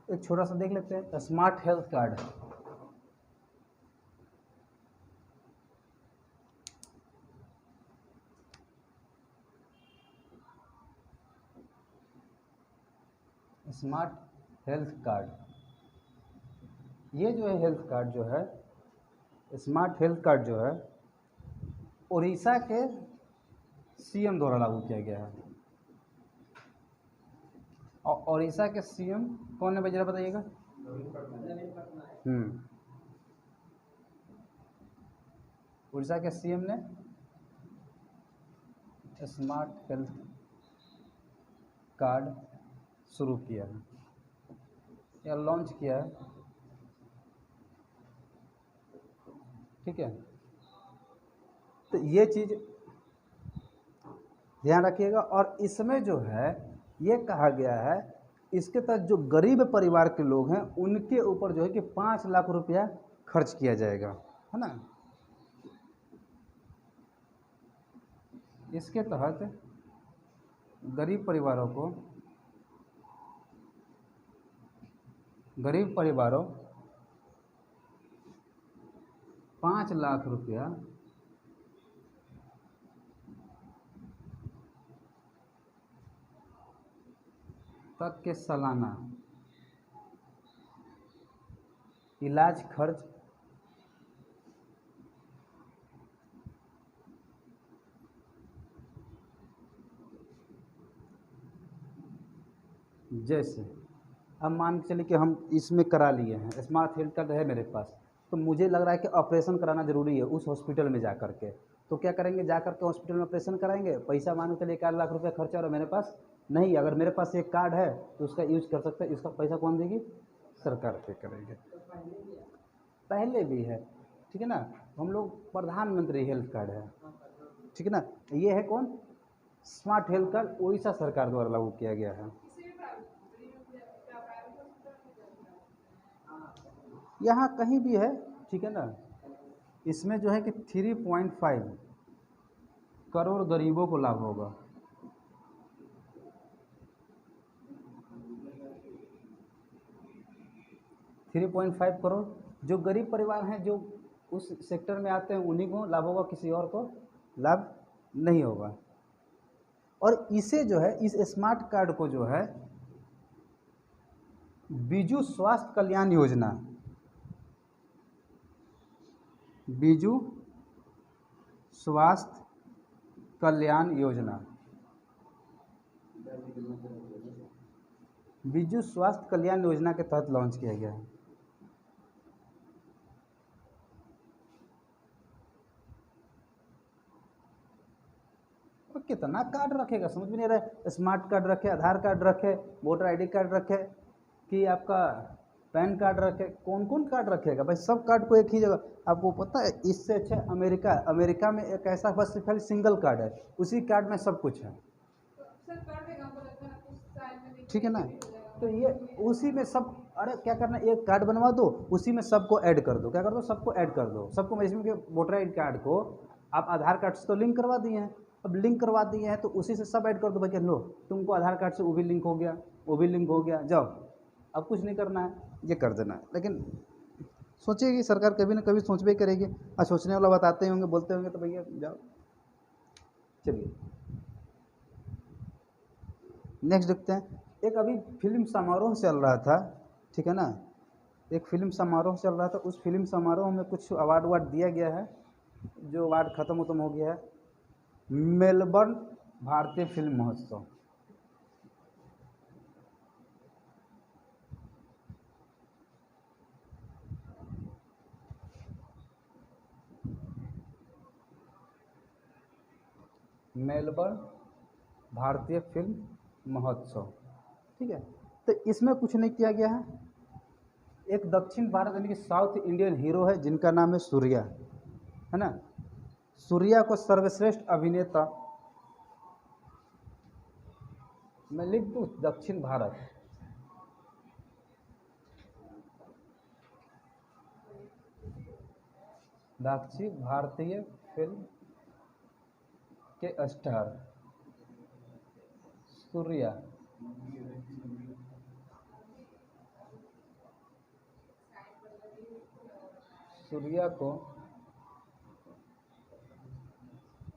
एक छोटा सा देख लेते हैं, smart health card. Smart health card, ये जो है हेल्थ कार्ड जो है, स्मार्ट हेल्थ कार्ड जो है उड़ीसा के सीएम द्वारा लागू किया गया है। और उड़ीसा के सीएम कौन है भाई, जरा बताइएगा। उड़ीसा के सीएम ने स्मार्ट हेल्थ कार्ड शुरू किया है या लॉन्च किया है, ठीक है। तो ये चीज़ ध्यान रखिएगा। और इसमें जो है ये कहा गया है, इसके तहत जो गरीब परिवार के लोग हैं उनके ऊपर जो है कि 5 लाख रुपया खर्च किया जाएगा, है ना। इसके तहत गरीब परिवारों 5 लाख रुपया तक के सालाना इलाज खर्च जैसे, अब मान के चलिए कि हम इसमें करा लिए हैं, स्मार्ट हेल्थ कार्ड है मेरे पास, तो मुझे लग रहा है कि ऑपरेशन कराना ज़रूरी है उस हॉस्पिटल में जा कर के, तो क्या करेंगे, जा कर के हॉस्पिटल में ऑपरेशन कराएंगे, पैसा मान के चलिए 1 लाख रुपया खर्चा और मेरे पास नहीं, अगर मेरे पास एक कार्ड है तो उसका यूज कर सकते हैं। इसका पैसा कौन देगी, सरकार पे करेंगे। पहले भी है, ठीक है ना। हम लोग प्रधानमंत्री हेल्थ कार्ड है, ठीक है ना। ये है कौन, स्मार्ट हेल्थ कार्ड उड़ीसा सरकार द्वारा लागू किया गया है। यहाँ कहीं भी है, ठीक है ना। इसमें जो है कि 3.5 करोड़ गरीबों को लाभ होगा। थ्री पॉइंट फाइव करोड़ जो गरीब परिवार हैं, जो उस सेक्टर में आते हैं, उन्हीं को लाभ होगा, किसी और को लाभ नहीं होगा। और इसे जो है, इस स्मार्ट कार्ड को जो है बीजू स्वास्थ्य कल्याण योजना, बीजू स्वास्थ्य कल्याण योजना, बीजू स्वास्थ्य कल्याण योजना के तहत लॉन्च किया गया है। और कितना कार्ड रखेगा समझ में नहीं आ रहा है। स्मार्ट कार्ड रखे, आधार कार्ड रखे, वोटर आईडी कार्ड रखे, कि आपका पैन कार्ड रखे, कौन कौन कार्ड रखेगा भाई, सब कार्ड को एक ही जगह। आपको पता है इससे अच्छा अमेरिका में एक ऐसा बस खाली सिंगल कार्ड है, उसी कार्ड में सब कुछ है, ठीक है ना। तो ये उसी में सब, अरे क्या करना, एक कार्ड बनवा दो, उसी में सबको ऐड कर दो, क्या कर दो, सबको ऐड कर दो, सबको। इसमें वोटर आई कार्ड को आप आधार कार्ड से तो लिंक करवा दिए हैं, अब लिंक करवा दिए हैं तो उसी से सब ऐड कर दो भाई, लो तुमको आधार कार्ड से वो भी लिंक हो गया, वो भी लिंक हो गया, जाओ अब कुछ नहीं करना है, ये कर देना है। लेकिन सोचिए कि सरकार कभी ना कभी सोचबे ही करेगी, और सोचने वाला बताते होंगे, बोलते होंगे, तो भैया जाओ। चलिए नेक्स्ट देखते हैं। एक अभी फिल्म समारोह चल रहा था, ठीक है ना, एक फिल्म समारोह चल रहा था, उस फिल्म समारोह में कुछ अवार्ड वार्ड दिया गया है, जो अवार्ड ख़त्म हो गया है। मेलबर्न भारतीय फिल्म महोत्सव, मेलबर्न भारतीय फिल्म महोत्सव, ठीक है। तो इसमें कुछ नहीं किया गया है। एक दक्षिण भारत यानी कि साउथ इंडियन हीरो है जिनका नाम है सूर्या, है ना। सूर्या को सर्वश्रेष्ठ अभिनेता, मैं लिख दूँ दक्षिण भारत, दक्षिण भारतीय फिल्म के स्टार सूर्या सूर्या को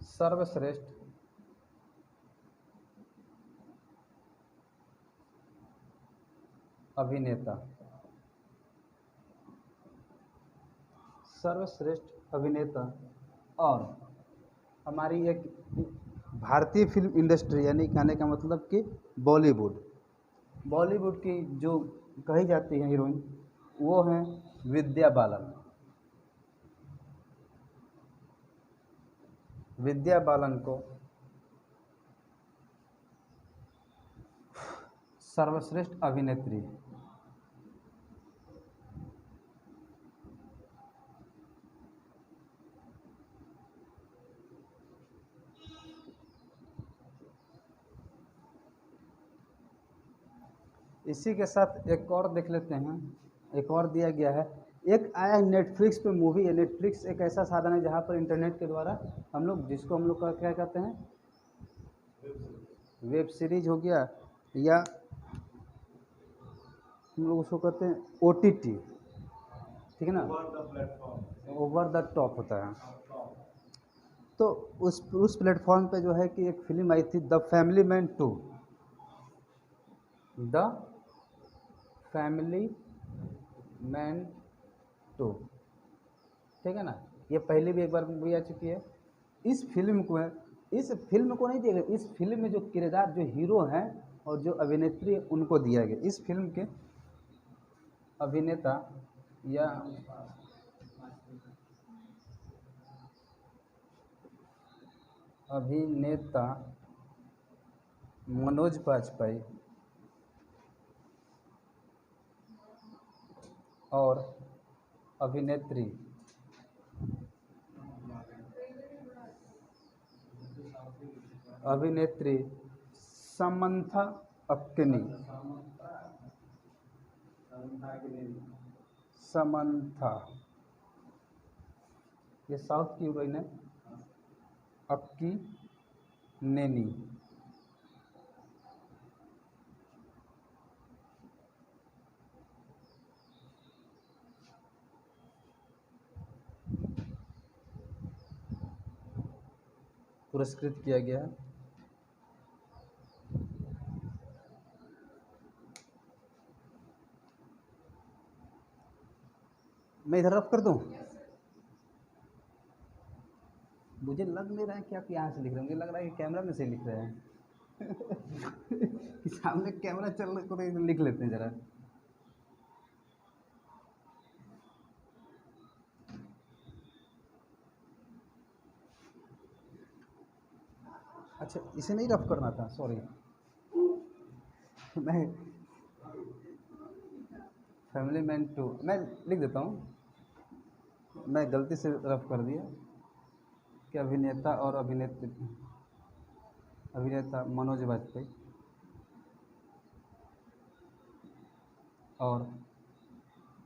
सर्वश्रेष्ठ अभिनेता, सर्वश्रेष्ठ अभिनेता और हमारी एक भारतीय फिल्म इंडस्ट्री यानी कहने का मतलब कि बॉलीवुड, बॉलीवुड की जो कही जाती है हीरोइन वो हैं विद्या बालन। विद्या बालन को सर्वश्रेष्ठ अभिनेत्री, इसी के साथ एक और देख लेते हैं। एक और दिया गया है, एक आया है नेटफ्लिक्स पे मूवी है। नेटफ्लिक्स एक ऐसा साधन है जहाँ पर इंटरनेट के द्वारा हम लोग जिसको हम लोग का क्या कहते हैं, वेब सीरीज हो गया या हम लोग उसको कहते हैं OTT, ठीक है ना, ओवर द टॉप होता है। तो उस प्लेटफॉर्म पे जो है कि एक फिल्म आई थी the family man 2, the family man 2, ठीक है ना। ये पहले भी एक बार मूवी आ चुकी है। इस फिल्म को नहीं दिया गया, इस फिल्म में जो किरदार जो हीरो हैं और जो अभिनेत्री है उनको दिया गया। इस फिल्म के अभिनेता या अभिनेता मनोज बाजपेयी और अभिनेत्री समंथा अक्किनी। समंथा, ये साउथ की हीरोइन है। अक्की नेनी, पुरस्कृत किया गया है। मैं इधर रफ कर दूं? मुझे लग नहीं रहा है कि आप यहाँ से लिख रहे हैं, मुझे लग रहा है कि कैमरा में से लिख रहे हैं कि सामने कैमरा चल रहा है तो लिख लेते हैं ज़रा। अच्छा, इसे नहीं रफ करना था, सॉरी। मैं फैमिली मैन 2 मैं लिख देता हूँ, मैं गलती से रफ कर दिया कि अभिनेता और अभिनेता मनोज बाजपेयी और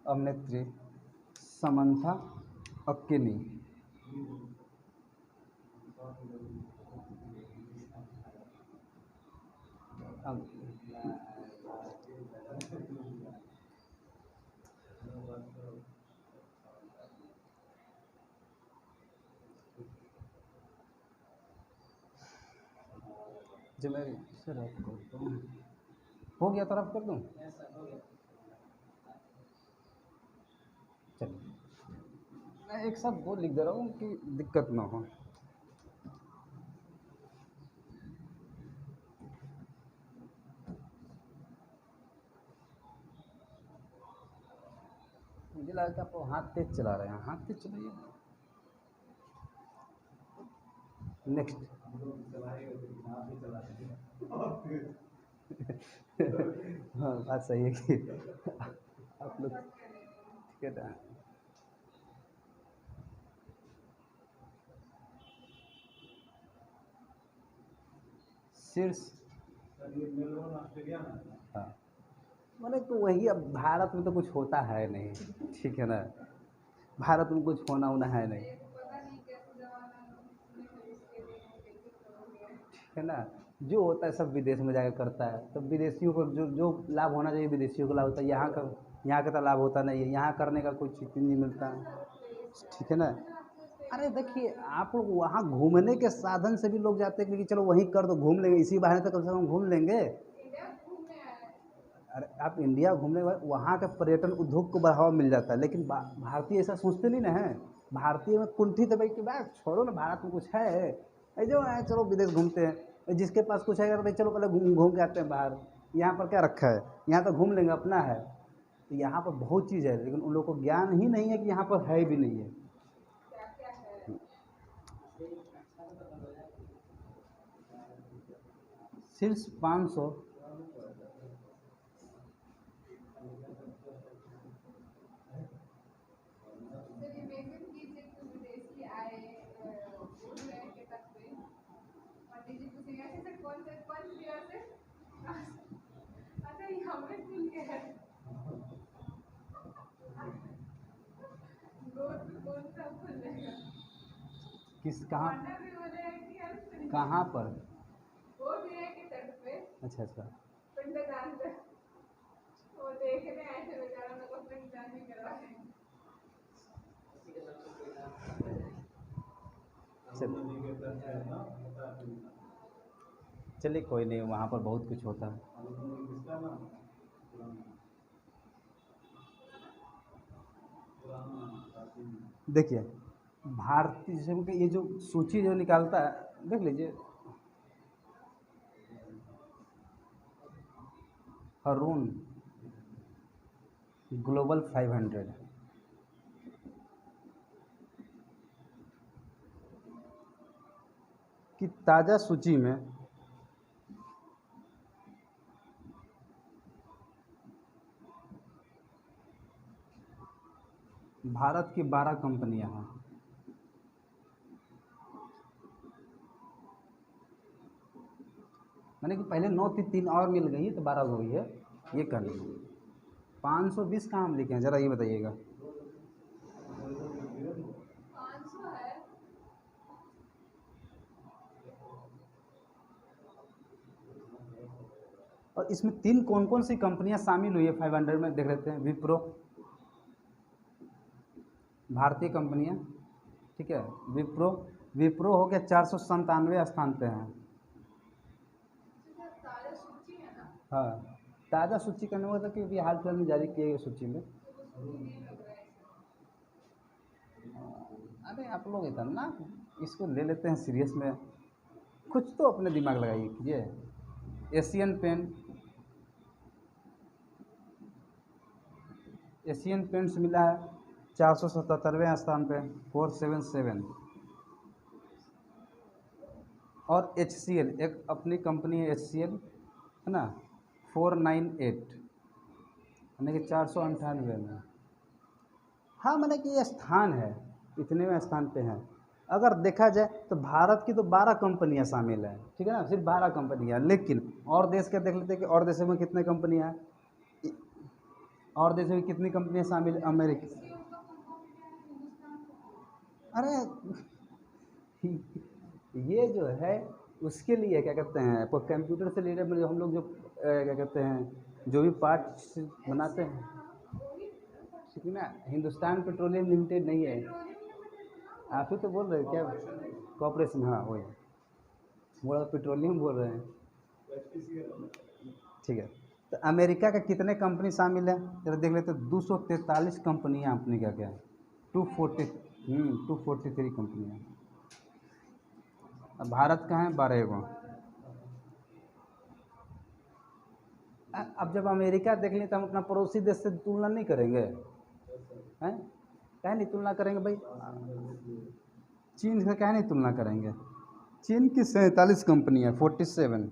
अभिनेत्री समंथा अक्किनी। अब जब मैं इसे रफ करता हूँ, हो गया तो रफ कर दूँ? चलिए, मैं एक साथ दो लिख दे रहा हूँ कि दिक्कत ना हो। मुझे लगा कि आप हाथ तेज चला रहे हैं, हाथ तेज चलाइए। नेक्स्ट हाँ, बात सही है कि आप लोग ठीक है ना। शीर्ष, हाँ, मैंने तो वही, अब भारत में तो कुछ होता है नहीं, ठीक है ना, भारत में कुछ होना होना है नहीं, ठीक है ना। जो होता है सब विदेश में जाकर करता है, तो विदेशियों को जो जो लाभ होना चाहिए विदेशियों को लाभ होता है, यहाँ का तो लाभ होता नहीं है, यहाँ करने का कोई चीज़ नहीं मिलता है। ठीक है ना। अरे देखिए, आप लोग वहाँ घूमने के साधन से भी लोग जाते हैं कि चलो वहीं कर दो, घूम लेंगे, इसी बहाने तो कम से कम घूम लेंगे। अरे आप इंडिया घूमने वहाँ के पर्यटन उद्योग को बढ़ावा मिल जाता है, लेकिन भारतीय ऐसा सोचते नहीं ना है। भारतीय में कुंठित है भाई कि भाई छोड़ो ना, भारत में कुछ है, जो है चलो विदेश घूमते हैं, जिसके पास कुछ है यार भाई चलो पहले घूम घूम के आते हैं बाहर, यहाँ पर क्या रखा है, यहाँ तो घूम लेंगे, अपना है। तो यहाँ पर बहुत चीज़ है, लेकिन उन लोगों को ज्ञान ही नहीं है कि यहाँ पर है भी नहीं है। सिर्फ 500। किस कहाँ, कहाँ पर? अच्छा अच्छा। चलिए कोई नहीं, वहाँ पर बहुत कुछ होता है। देखिए, भारतीय जैसे कि ये जो सूची जो निकालता है, देख लीजिए, अरुण ग्लोबल 500, की ताज़ा सूची में भारत की 12 कंपनियां हैं। मैंने कि पहले 9 थी, 3 और मिल गई तो 12 हो गई है, ये कर लीजिए। 520 कहाँ हम लिखे हैं, ज़रा ये बताइएगा। और इसमें 3 कौन कौन सी कंपनियां शामिल हुई है 500 में, देख लेते हैं। विप्रो, भारतीय कंपनियां, ठीक है। विप्रो, विप्रो हो गया 497 स्थान पे हैं। हाँ, ताज़ा सूची करने का मतलब कि अभी हाल फिलहाल में जारी किए गए सूची में। अरे आप लोग इतना इसको ले लेते हैं सीरियस में, कुछ तो अपने दिमाग लगाइए कीजिए। एशियन पेन, एशियन पेंट्स मिला है 477वें स्थान पे, 477। और HCL, एक अपनी कंपनी है HCL, है ना, 498, यानी कि 498 में। हाँ, मैंने कि ये स्थान है, इतने में स्थान पे हैं। अगर देखा जाए तो भारत की तो 12 कंपनियां शामिल हैं, ठीक है ना, सिर्फ 12 कंपनियां। लेकिन और देश के देख लेते हैं कि और देशों में कितने कंपनियां हैं, और देशों में कितनी कंपनियां शामिल हैं। अमेरिका, अरे ये जो है उसके लिए क्या कहते हैं, कंप्यूटर से रिलेटेड हम लोग जो क्या कहते हैं, जो भी पार्ट्स बनाते हैं, ठीक है ना। हिंदुस्तान पेट्रोलियम लिमिटेड नहीं है, आप ही तो बोल रहे हैं क्या, कॉर्पोरेशन, हाँ वही, वो पेट्रोलियम बोल रहे हैं, ठीक है। तो अमेरिका का कितने कंपनी शामिल है, जरा देख लेते हैं। 243 कंपनियाँ अपने क्या क्या, 243 कंपनियाँ। अब भारत का है 12 गो। अब जब अमेरिका देख लें तो हम अपना पड़ोसी देश से तुलना नहीं करेंगे, हैं, क्या नहीं तुलना करेंगे भाई। चीन से क्या नहीं तुलना करेंगे, चीन की 47 कंपनियाँ, 47।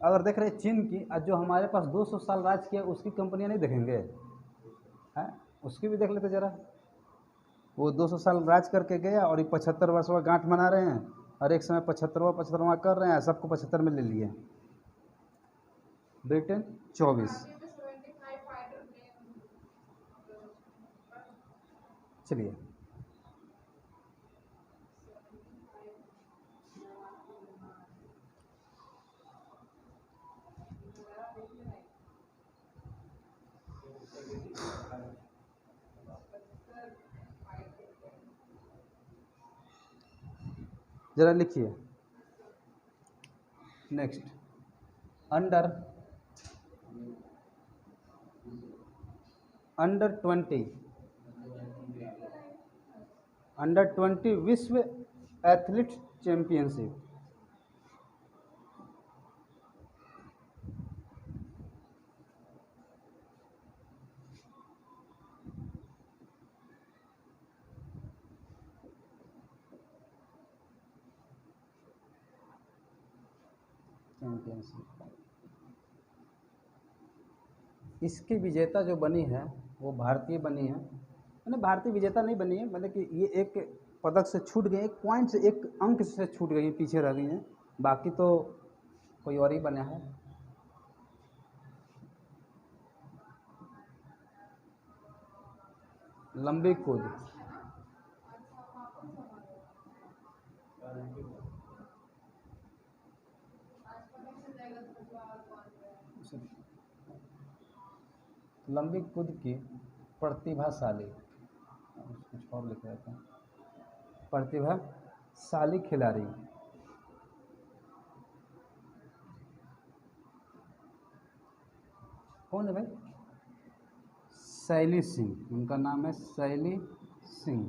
अगर देख रहे हैं चीन की, जो हमारे पास 200 साल राज किया उसकी कंपनियाँ नहीं देखेंगे, हैं, उसकी भी देख लेते ज़रा। वो 200 साल राज करके गया और ये 75 वर्षों का गांठ मना रहे हैं, और एक समय 75वां कर रहे हैं, सबको 75 में ले लिए। ब्रिटेन 24। चलिए, ज़रा लिखिए। नेक्स्ट, अंडर अंडर 20 विश्व एथलीट चैंपियनशिप। इसकी विजेता जो बनी है वो भारतीय बनी है, मैंने भारतीय विजेता नहीं बनी है, मतलब कि ये एक पदक से छूट गई, एक पॉइंट से, एक अंक से छूट गई, पीछे रह गई हैं, बाकी तो कोई और ही बना है। लंबी कूद, लंबी कूद की प्रतिभाशाली, कुछ और लिख रहे थे, प्रतिभाशाली खिलाड़ी कौन है भाई? शैली सिंह, उनका नाम है शैली सिंह,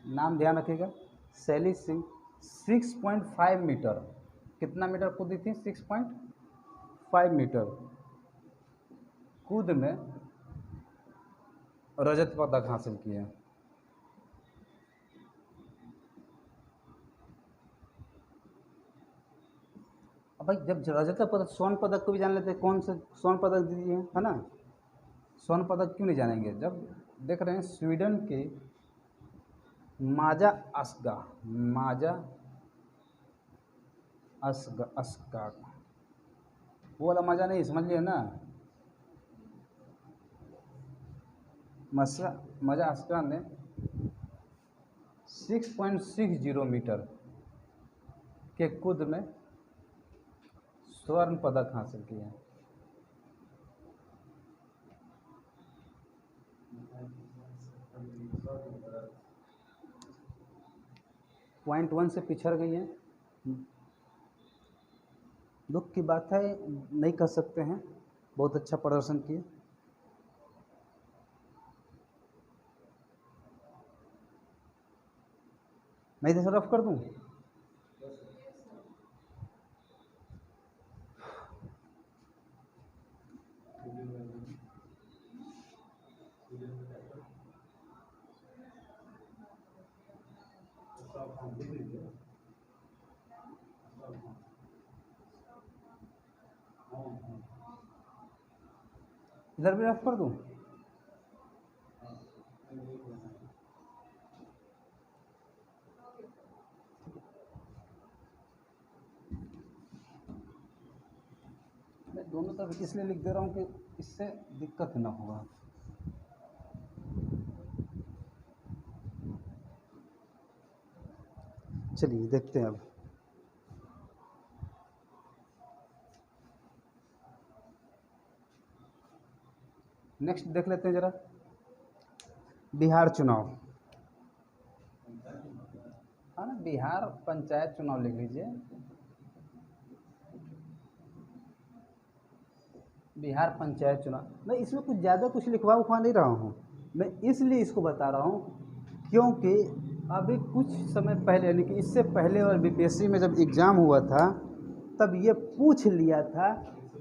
नाम ध्यान रखिएगा, शैली सिंह। 6.5 मीटर, कितना मीटर कूदी थी? 6.5 मीटर कूद में रजत पदक हासिल किए। अब भाई जब रजत पदक, स्वर्ण पदक को भी जान लेते हैं, कौन से स्वर्ण पदक दिए है ना, स्वर्ण पदक क्यों नहीं जानेंगे? जब देख रहे हैं स्वीडन के माजा अस्का, वो वाला मजा नहीं, समझ लिया ना, मजा अस्का ने 6.60 मीटर के कूद में स्वर्ण पदक हासिल किया। पॉइंट 1 से पिछड़ गई है, दुख की बात है, नहीं कर सकते हैं, बहुत अच्छा प्रदर्शन किए। मैं इधर रफ कर दूं? इधर भी रफ कर दूं? मैं दोनों तरफ इसलिए लिख दे रहा हूँ कि इससे दिक्कत ना होगा। चलिए देखते हैं अब। नेक्स्ट देख लेते हैं जरा, बिहार चुनाव, हाँ ना, बिहार पंचायत चुनाव लिख लीजिए, बिहार पंचायत चुनाव। मैं इसमें कुछ ज़्यादा कुछ लिखवा उखवा नहीं रहा हूँ, मैं इसलिए इसको बता रहा हूँ क्योंकि अभी कुछ समय पहले, यानी कि इससे पहले और बीपीएससी में जब एग्ज़ाम हुआ था तब ये पूछ लिया था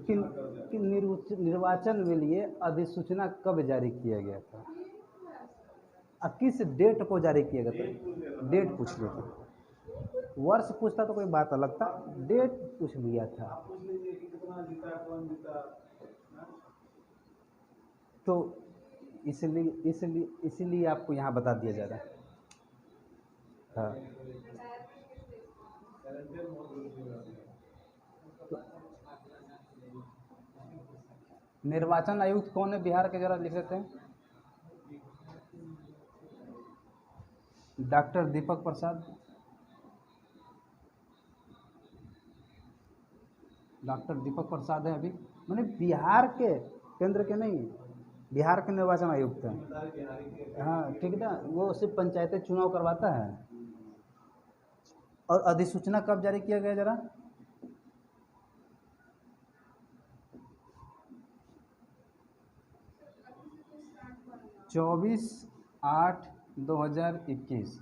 कि निर्वाचन के लिए अधिसूचना कब जारी किया गया था और किस डेट को जारी किया गया था, डेट पूछ लिया था। वर्ष पूछता तो कोई बात अलग था, डेट पूछ लिया था। तो इसलिए आपको यहाँ बता दिया जा रहा है। हाँ, निर्वाचन आयुक्त कौन है बिहार के, जरा लिख लेते हैं, डॉक्टर दीपक प्रसाद, डॉक्टर दीपक प्रसाद है अभी, मैंने बिहार के, केंद्र के नहीं, बिहार के निर्वाचन आयुक्त हैं। हाँ ठीक है ना, वो सिर्फ पंचायती चुनाव करवाता है, और अधिसूचना कब जारी किया गया जरा? 24/8/2021।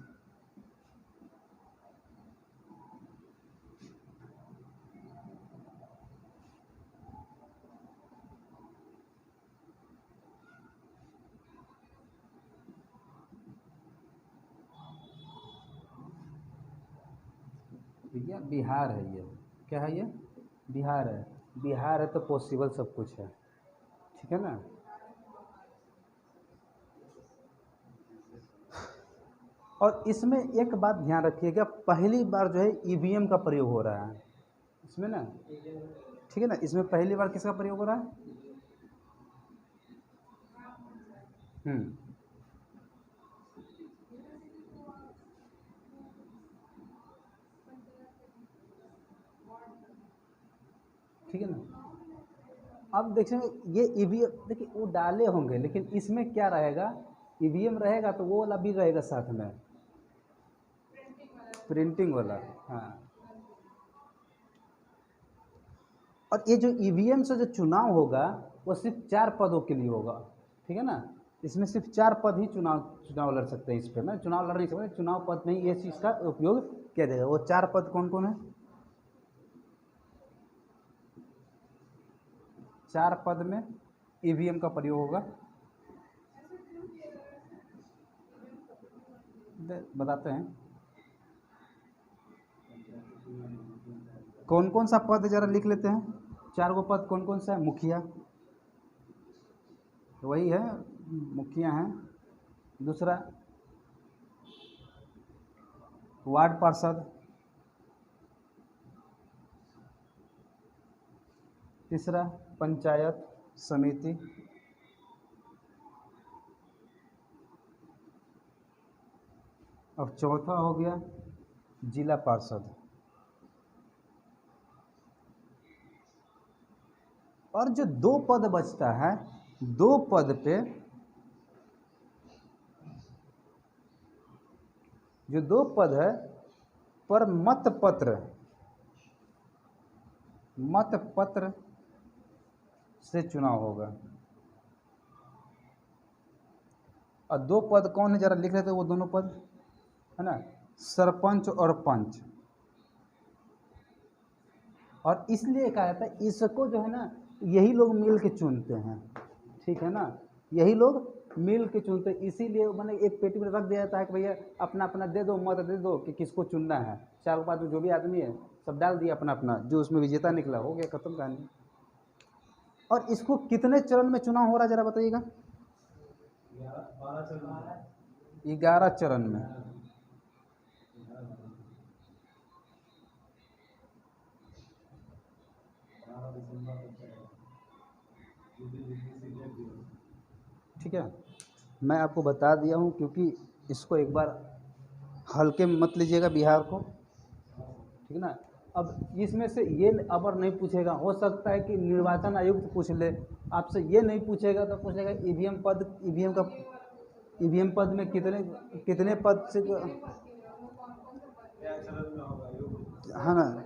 भैया बिहार है ये, क्या है ये? बिहार है। बिहार है तो पॉसिबल सब कुछ है, ठीक है ना। और इसमें एक बात ध्यान रखिएगा, पहली बार जो है ईवीएम का प्रयोग हो रहा है इसमें ना, ठीक है ना। इसमें पहली बार किसका प्रयोग हो रहा है? ठीक है ना। अब देखें ये ईवीएम, देखिए वो डाले होंगे लेकिन इसमें क्या रहेगा, ईवीएम रहेगा तो वो वाला भी रहेगा साथ में, प्रिंटिंग वाला। हाँ, और ये जो ईवीएम से जो चुनाव होगा वो सिर्फ 4 पदों के लिए होगा, ठीक है ना। इसमें सिर्फ 4 पद ही चुनाव चुनाव लड़ सकते हैं इस पर ना, चुनाव लड़ नहीं सकते, चुनाव पद में ही ये चीज़ का उपयोग किया जाएगा। वो 4 पद कौन कौन है? 4 पद में ईवीएम का प्रयोग होगा, बताते हैं कौन कौन सा पद जरा लिख लेते हैं। 4 गो पद कौन कौन सा है? मुखिया, वही है, मुखिया हैं। दूसरा वार्ड पार्षद। तीसरा पंचायत समिति। अब चौथा हो गया जिला पार्षद। और जो 2 पद बचता है, 2 पद पे जो 2 पद है पर मत पत्र से चुनाव होगा। और 2 पद कौन है जरा लिख लेते हैं वो दोनों पद, है ना, सरपंच और पंच। और इसलिए कहा जाता है इसको जो है ना यही लोग मिल के चुनते हैं, ठीक है ना, यही लोग मिल के चुनते हैं। इसीलिए मैंने एक पेटी में रख दिया जाता है कि भैया अपना अपना दे दो, मत दे दो कि किसको चुनना है। 4 बाद जो भी आदमी है सब डाल दिया अपना अपना, जो उसमें विजेता निकला हो गया, खत्म कहानी। और इसको कितने चरण में चुनाव हो रहा है जरा बताइएगा? 11 चरण में। ठीक है, मैं आपको बता दिया हूँ क्योंकि इसको एक बार हल्के में मत लीजिएगा बिहार को, ठीक है ना। अब इसमें से ये अबर नहीं पूछेगा, हो सकता है कि निर्वाचन आयुक्त पूछ ले आपसे, ये नहीं पूछेगा तो पूछेगा ईवीएम पद में कितने कितने पद से, हाँ ना।